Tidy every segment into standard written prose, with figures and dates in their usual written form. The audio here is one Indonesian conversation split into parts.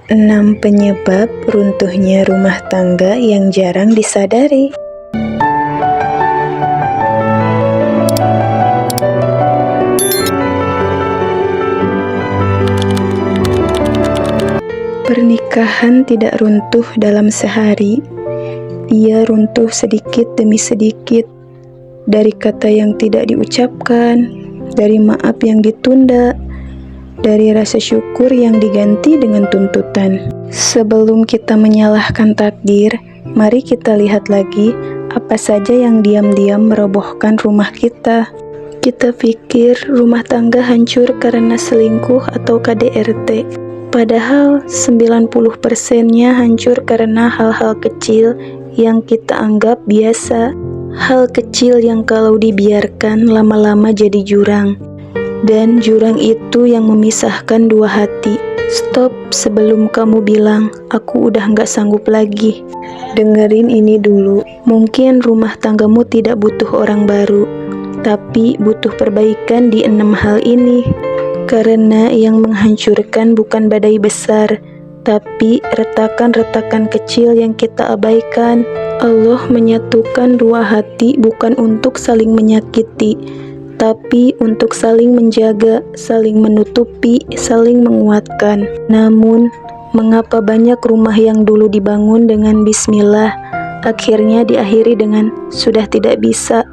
6 penyebab runtuhnya rumah tangga yang jarang disadari. Pernikahan tidak runtuh dalam sehari. Ia runtuh sedikit demi sedikit, dari kata yang tidak diucapkan, dari maaf yang ditunda, dari rasa syukur yang diganti dengan tuntutan. Sebelum kita menyalahkan takdir, mari kita lihat lagi apa saja yang diam-diam merobohkan rumah kita. Kita pikir rumah tangga hancur karena selingkuh atau KDRT. Padahal 90%-nya hancur karena hal-hal kecil yang kita anggap biasa. Hal kecil yang kalau dibiarkan lama-lama jadi jurang. Dan jurang itu yang memisahkan dua hati. Stop sebelum kamu bilang, aku udah gak sanggup lagi. Dengerin ini dulu. Mungkin rumah tanggamu tidak butuh orang baru, tapi butuh perbaikan di 6 hal ini. Karena yang menghancurkan bukan badai besar, tapi retakan-retakan kecil yang kita abaikan. Allah menyatukan dua hati bukan untuk saling menyakiti, tapi untuk saling menjaga, saling menutupi, saling menguatkan. Namun, mengapa banyak rumah yang dulu dibangun dengan bismillah, akhirnya diakhiri dengan sudah tidak bisa?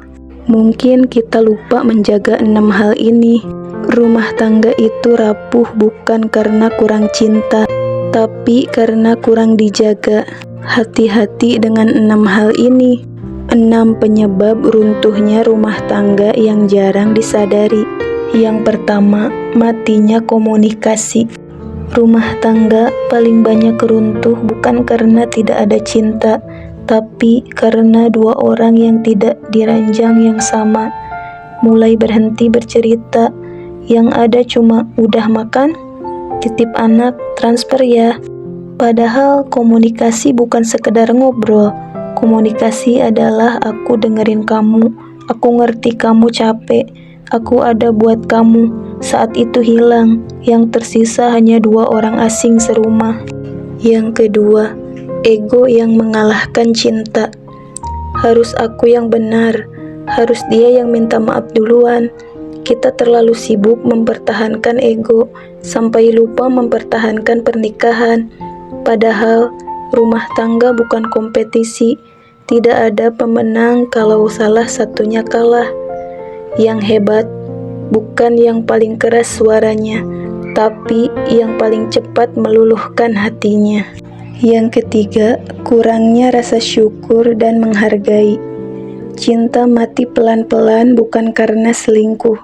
Mungkin kita lupa menjaga 6 hal ini. Rumah tangga itu rapuh bukan karena kurang cinta, tapi karena kurang dijaga. Hati-hati dengan 6 hal ini. 6 penyebab runtuhnya rumah tangga yang jarang disadari. Yang pertama, matinya komunikasi. Rumah tangga paling banyak runtuh bukan karena tidak ada cinta, tapi karena dua orang yang tidak diranjang yang sama. Mulai berhenti bercerita, yang ada cuma udah makan, titip anak, transfer ya. Padahal komunikasi bukan sekedar ngobrol. Komunikasi adalah aku dengerin kamu, aku ngerti kamu capek, aku ada buat kamu. Saat itu hilang, yang tersisa hanya dua orang asing serumah. Yang kedua, ego yang mengalahkan cinta. Harus aku yang benar, harus dia yang minta maaf duluan. Kita terlalu sibuk mempertahankan ego, sampai lupa mempertahankan pernikahan. Padahal, rumah tangga bukan kompetisi. Tidak ada pemenang kalau salah satunya kalah. Yang hebat, bukan yang paling keras suaranya, tapi yang paling cepat meluluhkan hatinya. Yang ketiga, kurangnya rasa syukur dan menghargai. Cinta mati pelan-pelan bukan karena selingkuh,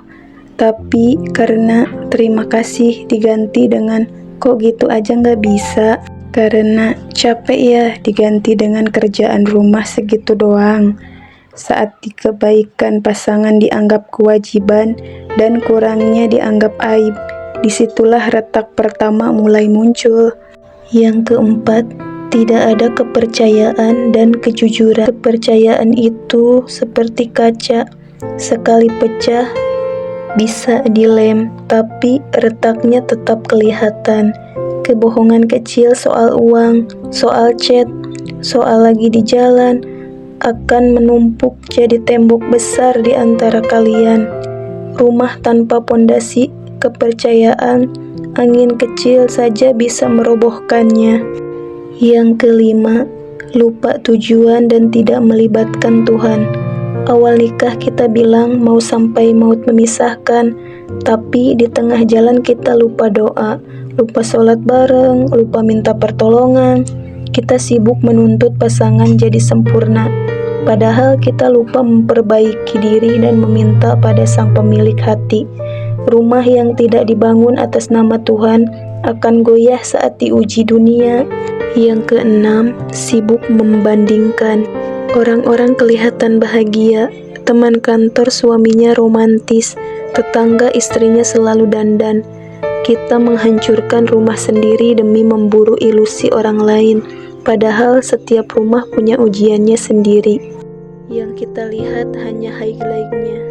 tapi karena terima kasih diganti dengan kok gitu aja gak bisa. Karena capek ya diganti dengan kerjaan rumah segitu doang. Saat kebaikan pasangan dianggap kewajiban dan kurangnya dianggap aib, disitulah retak pertama mulai muncul. Yang keempat, tidak ada kepercayaan dan kejujuran. Kepercayaan itu seperti kaca, sekali pecah bisa dilem, tapi retaknya tetap kelihatan. Kebohongan kecil soal uang, soal chat, soal lagi di jalan, akan menumpuk jadi tembok besar di antara kalian. Rumah tanpa pondasi kepercayaan, angin kecil saja bisa merobohkannya. Yang kelima, lupa tujuan dan tidak melibatkan Tuhan. Awal nikah kita bilang mau sampai maut memisahkan, tapi di tengah jalan kita lupa doa, lupa sholat bareng, lupa minta pertolongan. Kita sibuk menuntut pasangan jadi sempurna, padahal kita lupa memperbaiki diri dan meminta pada sang pemilik hati. Rumah yang tidak dibangun atas nama Tuhan akan goyah saat diuji dunia. Yang keenam, sibuk membandingkan. Orang-orang kelihatan bahagia, teman kantor suaminya romantis, tetangga istrinya selalu dandan. Kita menghancurkan rumah sendiri demi memburu ilusi orang lain, padahal setiap rumah punya ujiannya sendiri. Yang kita lihat hanya highlight-nya.